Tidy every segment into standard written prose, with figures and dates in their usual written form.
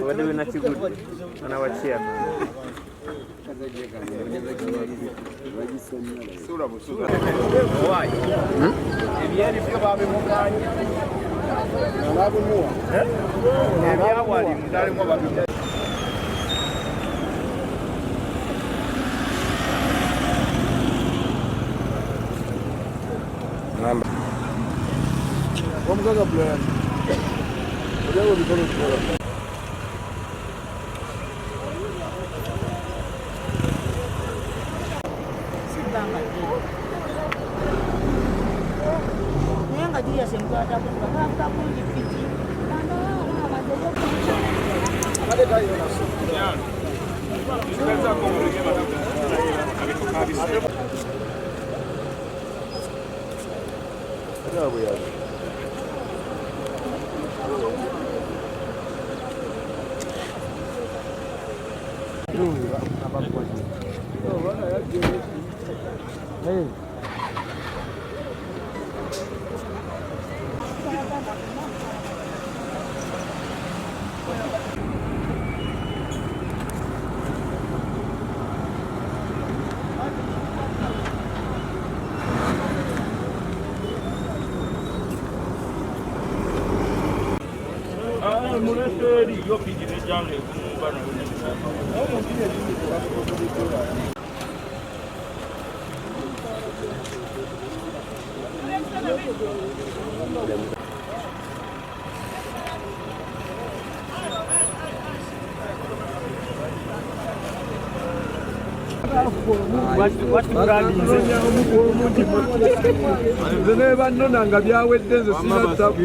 Wadiwe na Kigudu anawachia Vamos jogar plano. Olha o bico Nenga dia sembada kangka pun dipiti. Ada kayu nasu. Ada apa ya? Nze bannona nga byawedde nze sinattaku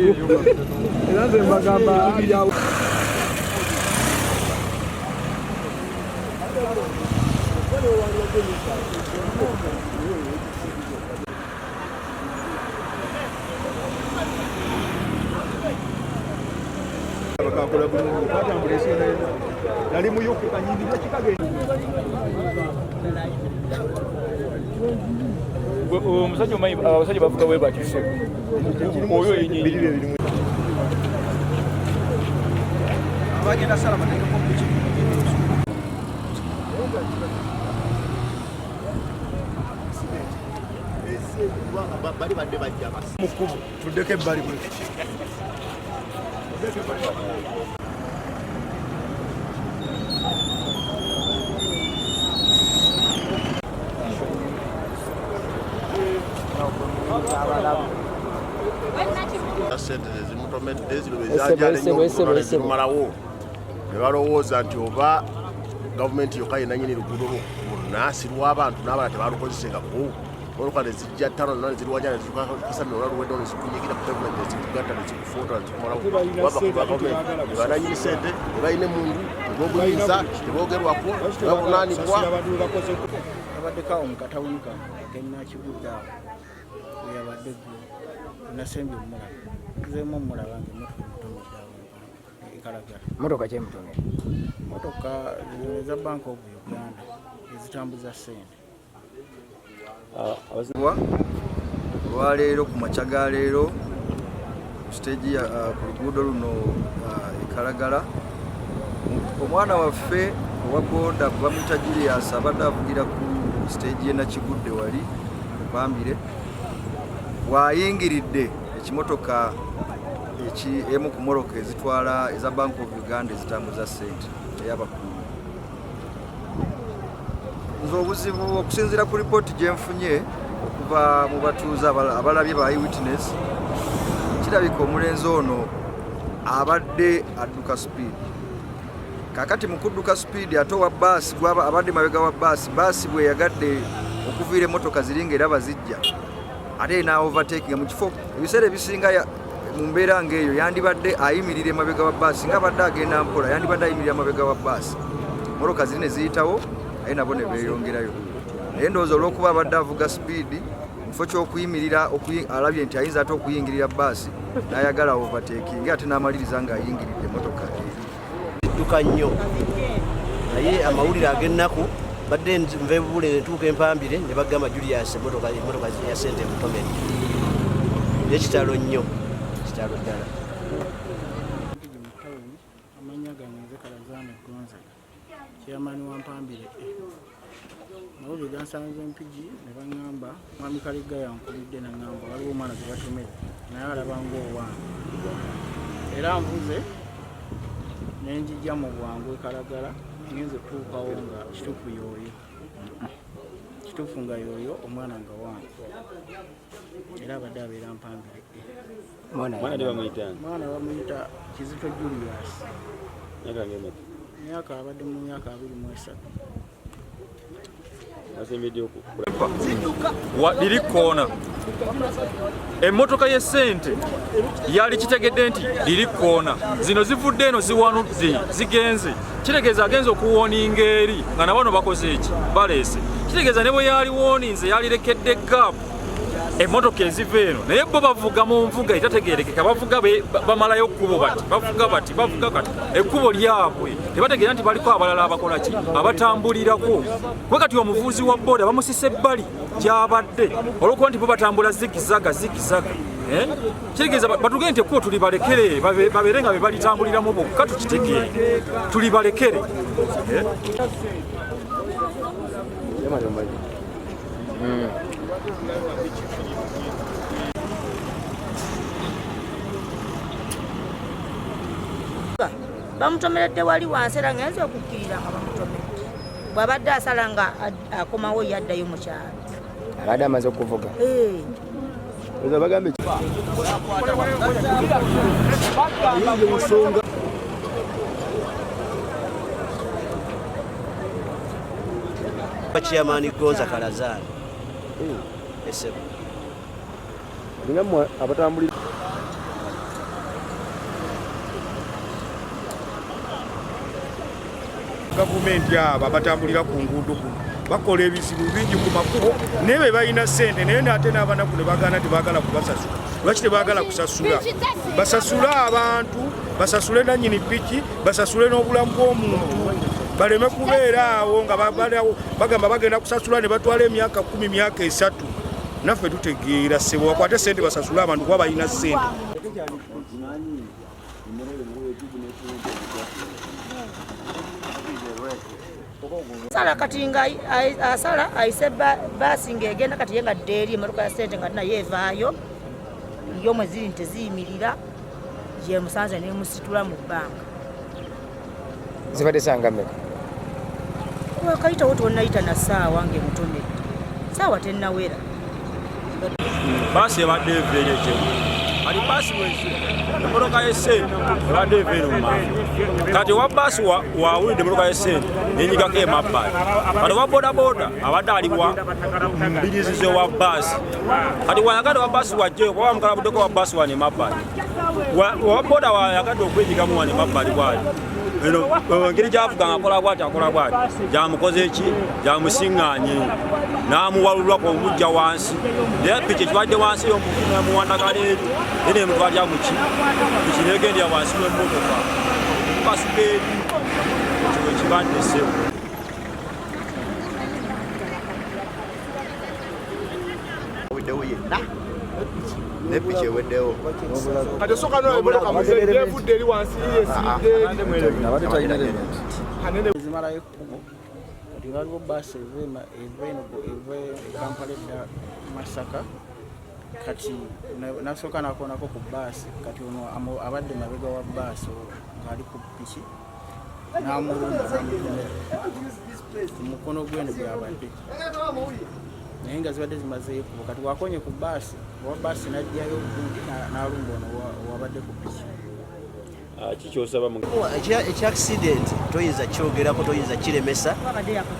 era nze mbagamba byawe bakakola bulungi batambula esina nali muyuku kanyindi nakikagenda omusajja omanyi abasajja bavuga bwe batise oyo yenyini bagenda sala bateka kompichi bali badde bajja basi mukubu tuddeko ebbali bwe zimalawo ne balowooza nti oba gavumenti yokka ye nanyini luguudo lunaasi lw'abantu n'abala tebalukozesengako oluka ne zijja ttano nona ne ziriwanya ne zikasamira olwa luwedde nezikunyigira ku pavement ne zikugatta ne zikufuuta ne zikumalawo wabakula gavumenti ne bananyini sente ne balina emundu ne boobuyinza ne boogerwako ne bavunaanibwa abaddeko mu katawunika kenakigudde awo weyabadde gwe nasembye omulaba zeemu omulaba nga emotoka emutomedde ekalagala motoka kyemutomera motoka eza Bank of Uganda ezitambuza ssente olwaleero ku makya ga leero ku siteegi ku luguudo luno ekalagala omwana waffe owa boda kuba mwita Julius abadde avugira ku siteegi ye Nakigudde wali Bambire bwayingiridde ekimotoka emu ku moroka ezitwala eza Bank of Uganda ezitambuza ssente ey'abakulu. Nze obuzibu okusinziira ku lipooti gye nfunye okuva mu batuuze abalabye ba eyewitness, kirabika omulenzi ono abadde adduka speed. Kakati mu kudduka speed ate owa bbaasi abadde mabega wa bbaasi bwe yagadde okuviira emmotoka ziringa era bazijja ate na overtaking mu kifo ebiseera ebisinga mu mbeera ng'eyo yandibadde ayimirira emabega wa bbaasi nga badde agenda mpola yandibadde ayimirira emabega wa bbaasi mmotoka ziri ne ziyitawo naye nabo ne beeyongerayo. Naye ndowooza olw'okuba abadde avuga speed mu kifo ky'okuyimirira alabye nti ayinza ate okuyingirira bbaasi n'ayagala overtaking ate n'amaliriza ng'ayingiridde emmotoka eri. Idduka nnyo naye amawulire ag'ennaku badde nve bule netuuka Empambire ne bagamba Julius emmotoka ya ssente emutomedde. Ekitalo nnyo, kitalo ddala. chairman wa Mpambire mawulire gansanze mpigi ne baŋŋamba mwami Kaligga yankubidde naŋŋamba waliwo omwana gwe batomera naye alaba ng'owange era nvuze ne njijja mu bwangu ekalagala ngenze tuukawo nga kituufu yooyo kituufu nga yooyo omwana nga wange era abadde abeera Mpambire. Mwana bamuyita Kizito Julius. Myaka abadde mu myaka 23. Liri koona emmotoka y'essente yali kitegedde nti liri koona zino zivudde eno ziwanuzi zigenze kitegeeza agenza okuwooninga eri nga nabano bakoze eki baleese kitegeeza ne bwe yali wooninze yalirekedde gaapu emmotoka eziva eno naye bo bavuga mu nvuga etategeerekeka bavuga bamalayo kkubo bati bavuga kati ekkubo lyabwe tebategeera nti baliko abalala abakola ki abatambulirako kwe kati omuvuzi wa booda bamusise ebbali gy'abadde olwokuba nti bo batambula zigizaga kitegeeza batugende nti ekkubo tulibalekere babeere nga be balitambuliramu bokka tukitegeere tulibalekere. Bamutomeredde wali wansi era ngenza okukkirira nga bamutomeredde bw'abadde asala nga akomawo yaddayo mu kyalo abadde amaze okuvuga Chairman Gonza Kalazari esebo ningamwe abatambulira gavumenti abo abatambulira ku nguudo kuno bakola ebizibu bingi ku makubo naye be balina ssente naye ate n'abanaku ne bagaana tebaagala kubasasula. Lwaki tebaagala kusasula? Basasule abantu, basasule nannyini ppiki, basasule n'obulamu bw'omuntu, baleme kubeera awo nga bagamba bagenda kusasula ne batwala emyaka 10 myaka 3. Naffe tutegeera ssebo bakwate ssente basasule abantu kuba balina ssente. Sala kati nga asala ayise baasi ng'egenda kati ye nga ddeeri emmotoka ya ssente nga naye evaayo y'omwe ziri teziyimirira gye musanze nemusitula mu bbanga. zibadde sanga mmeka wakayitawo tonnayita na ssaawa ng'emutomedde ssaawa tennawera. Baasi ebadde everekemu ali baasi wezi emmotoka y'essente ebadde eveera omumaaso kati wa baasi wawulidde emmotoka y'essente nenyigako emabbali kati wa bodaboda abadde aliwa mbirizizo wa baasi kati wayagadde wa baasi wajjeyo kuba mukalabuddeko wa baasi wane emabbali wa boda wayagadde okwenyigamu wane emabbali bwali eno engeri gyavuga nga akola bwati gyamukoze eki gyamusiŋŋaanye n'amuwalulwako omujja wansi naye piki ekibadde wansi y'omuwandagala eri ye nemutwalya muki piki negendera wansi w'emmotoka mukasuka eri kiwe ekibadde ssebo. Nepiki eweddewo kati soka n'emmotoka muzejje evudde eri wansi yesidde zimalayo ekkubo kati waliwo baasi eva Kampala edda Masaka kati nasooka nakoonako ku baasi kati ono abadde mabega wa baasi ng'ali ku piki n'amulumba omukono gwene gwabadde naye nga zibadde zimazeyo ekkubo kati wakonye ku baasi owa baasi n'ajjayo obundi n'alumba ono wabadde ku piki. Kikyosaba ekyakisidenti toyinza kyogerako toyinza kiremesa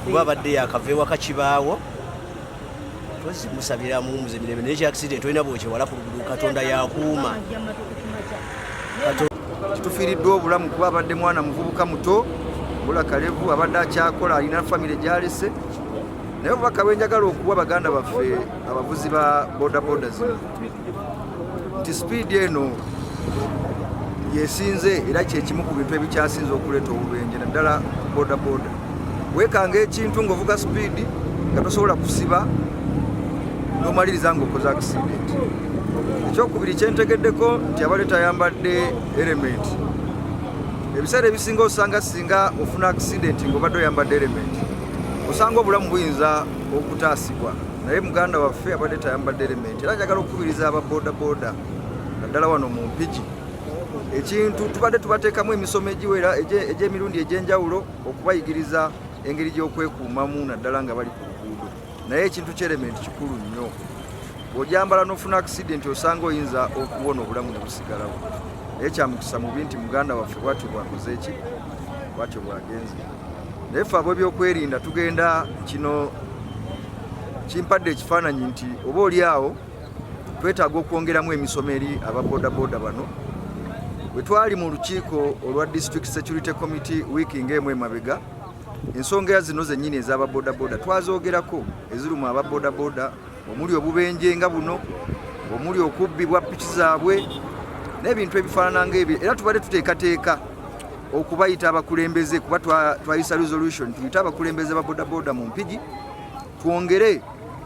kuba abadde yakava ewaka kibaawo tozimusabira mumuze mirembe naye ekyakisidenti tolina bwokyewala ku lugudu Katonda yakuuma. kitufiiriddwa obulamu kuba abadde mwana muvubuka muto Bula Kalevu abadde akyakola alina famire gyalese naye obubaka bwenjagala okuwa baganda baffe abavuzi ba bodaboda zino nti sipiidi eno yesinze era kyekimu ku bintu ebikyasinze okuleeta obubenje naddala bodaboda. Weekanga ekintu ng'ovuga sipiidi nga tosobola kusiba n'omaliriza ng'okoze akisidenti. Ekyokubiri kyentegeddeko nti abaleeta ayambadde elementi ebiseera ebisinga osanga singa ofuna accident ng'obadde oyambadde element osanga obulamu buyinza okutaasibwa naye muganda waffe abadde tayambadde element era njagala okukubiriza ababodaboda naddala wano mu Mpigi ekintu tubadde tubateekamu emisomo egiwera egy'emirundi egy'enjawulo okubayigiriza engeri gy'okwekuumamu naddala nga bali ku luguudo naye ekintu ky'element kikulu nnyo bw'ogyambala n'ofuna accident osanga oyinza okuwona obulamu ne busigalawo naye kyamukisa mubi nti muganda waffe bwatyo bwakoze eki bwatyo bwagenze naye ffe ab'ebyokwerinda tugenda kino kimpadde ekifaananyi nti oba oli awo twetaaga okwongeramu emisomo eri ababodaboda bano bwe twali mu lukiiko olwa District Security Committee wiiki ng'emu emabega ensonga zino zennyini ez'ababodaboda twazoogerako eziruma ababodaboda omuli obubenje nga buno omuli okubbibwa piki zaabwe n'ebintu ebifaanana ng'ebyo era tubadde tuteekateeka okubayita abakulembeze kuba twayisa resolution tuyite abakulembeze ba bodaboda mu Mpigi twongere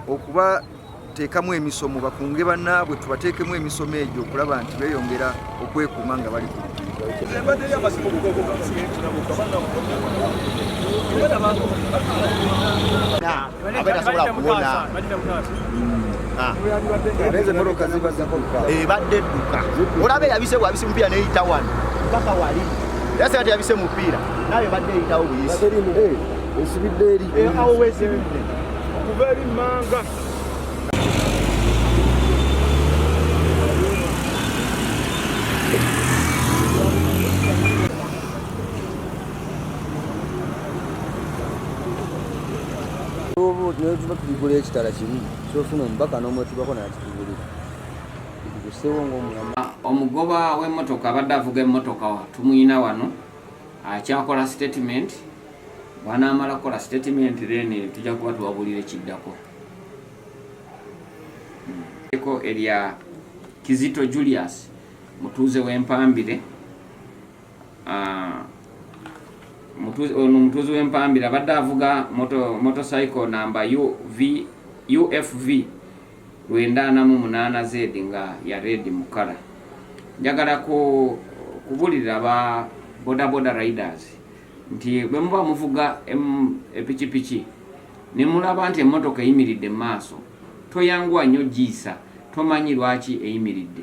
okubateekamu emisomo bakunge bannaabwe tubateekemu emisomo egyo okulaba nti beeyongera okwekuuma nga bali ku badde edduka olaba eyabise bwabise mupiira neyita wano mpaka wali era sengati yabise mupiira naye badde eyitawo buyisi esibidde eri awo weesibidde okuva eri mmanga netuba tuligula ekitala kimu kyofuna omubaka n'omwetubako nakitugulira tugusewo ngaomulama omugoba w'emmotoka abadde avuga emmotoka tumuyina wano akyakola statement bw'anaamala kukola statement then tujja kuba tuwabulira ekiddako eko erya Kizito Julius mutuuze w'Empambire mutuuze w'Empambire abadde avuga motorcycle namba UFV 948Z nga ya red mu kala. Njagala kubulira aba bodaboda riders nti bwe muba muvuga epikipiki ne mulaba nti emmotoka eyimiridde maaso toyangwa nnyo giisa tomanyi lwaki eyimiridde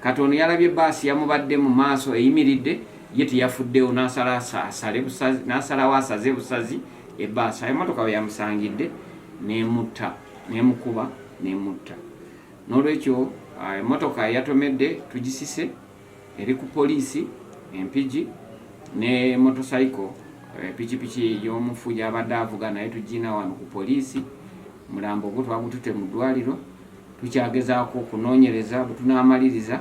kati ono yalabye baasi yamubadde mu maaso eyimiridde ye teyafuddewo n'asalawo asaze busazi ebbaasi emmotoka we yamusangidde nemukuba nemutta n'olwekyo emmotoka yatomedde tugisise eri ku poliisi Empigi ne motorcycle pikipiki y'omufu gy'abadde avuga naye tugina wano ku poliisi mulambo ogwo twagutute mu ddwaliro tukyagezaako okunoonyereza bwe tunaamaliriza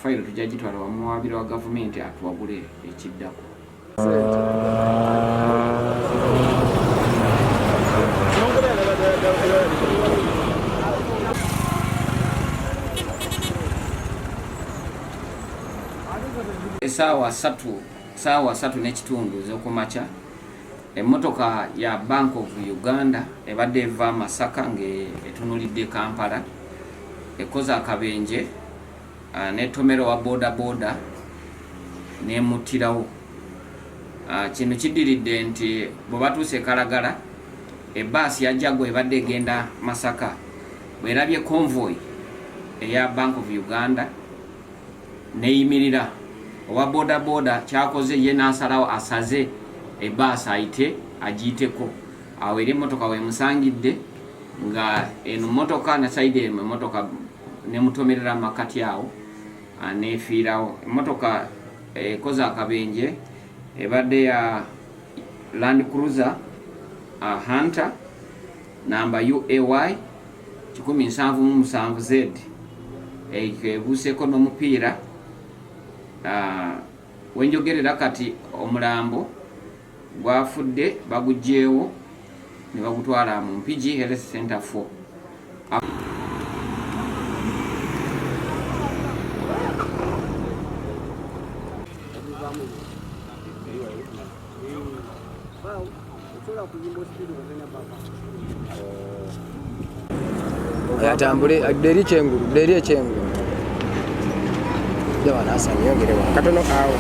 fayiro tujja gitwala wamuwabira wa gavumenti atuwabule ekiddako. Saawa 3 n'ekitundu ez'okumakya emmotoka ya Bank of Uganda ebadde eva Masaka ng'etunulidde Kampala ekoza akabenje n'ettomero wa bodaboda n'emuttirawo. Kino kiddiridde nti bwe batuuse Kalagala ebbaasi ya Jaguar ebadde egenda Masaka bwerabye convoy eya Bank of Uganda neyimirira owa bodaboda kyakoze ye n'asalawo asaze ebbaasi ayite agiyiteko awo eri emmotoka wemusangidde nga eno mmotoka na saidi emu emmotoka nemutomerera makati awo nefiirawo. Emmotoka ekoze akabenje ebadde ya Land Cruiser Hunter namba UAY 177Z ebuuseeko n'omupiira. Wenjogerera kati omulambo gwafudde bagugyeewo ne bagutwala mu Mpigi Health Center 4. Atambule aderi ekyengulu jawana asanyongere katono awo